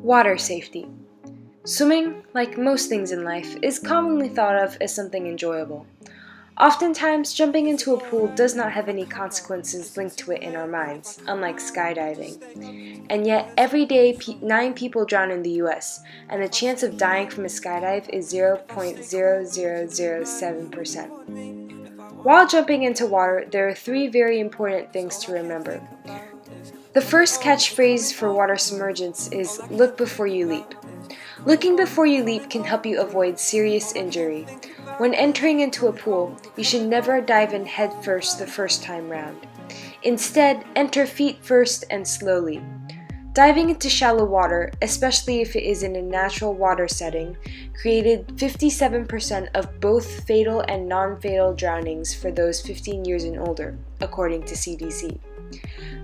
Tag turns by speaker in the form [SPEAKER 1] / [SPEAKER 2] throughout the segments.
[SPEAKER 1] Water safety. Swimming, like most things in life, is commonly thought of as something enjoyable. Oftentimes, jumping into a pool does not have any consequences linked to it in our minds, unlike skydiving. And yet, every day 9 people drown in the US, and the chance of dying from a skydive is 0.0007%. While jumping into water, there are 3 very important things to remember. The first catchphrase for water submergence is "look before you leap." Looking before you leap can help you avoid serious injury. When entering into a pool, you should never dive in head first the first time round. Instead, enter feet first and slowly. Diving into shallow water, especially if it is in a natural water setting, created 57% of both fatal and non-fatal drownings for those 15 years and older, according to CDC.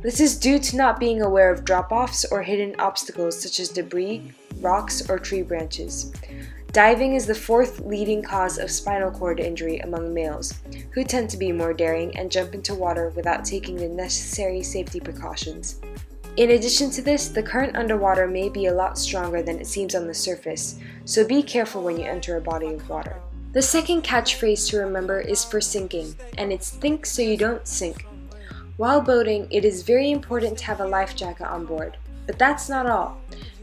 [SPEAKER 1] This is due to not being aware of drop-offs or hidden obstacles such as debris, rocks, or tree branches. Diving is the 4th leading cause of spinal cord injury among males, who tend to be more daring and jump into water without taking the necessary safety precautions. In addition to this, the current underwater may be a lot stronger than it seems on the surface, so be careful when you enter a body of water. The second catchphrase to remember is for sinking, and it's "think so you don't sink." While boating, it is very important to have a life jacket on board, but that's not all.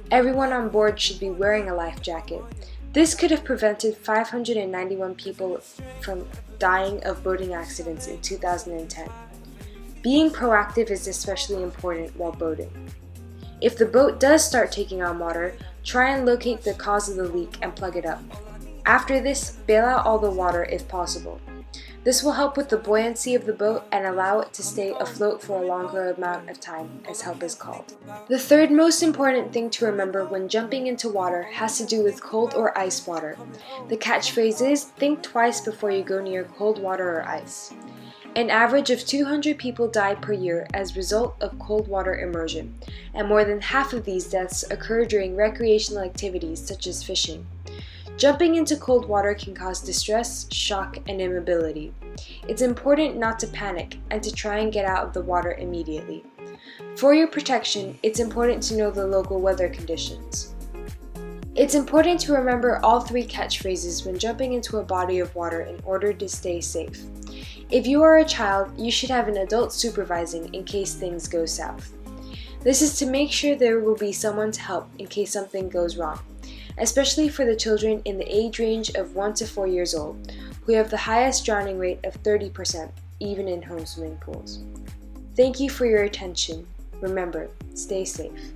[SPEAKER 1] Everyone on board should be wearing a life jacket. This could have prevented 591 people from dying of boating accidents in 2010. Being proactive is especially important while boating. If the boat does start taking on water, try and locate the cause of the leak and plug it up. After this, bail out all the water if possible. This will help with the buoyancy of the boat and allow it to stay afloat for a longer amount of time as help is called. The third most important thing to remember when jumping into water has to do with cold or ice water. The catchphrase is "think twice before you go near cold water or ice." An average of 200 people die per year as a result of cold water immersion, and more than half of these deaths occur during recreational activities such as fishing. Jumping into cold water can cause distress, shock, and immobility. It's important not to panic and to try and get out of the water immediately. For your protection, it's important to know the local weather conditions. It's important to remember all 3 catchphrases when jumping into a body of water in order to stay safe. If you are a child, you should have an adult supervising in case things go south. This is to make sure there will be someone to help in case something goes wrong, especially for the children in the age range of 1 to 4 years old, who have the highest drowning rate of 30%, even in home swimming pools. Thank you for your attention. Remember, stay safe.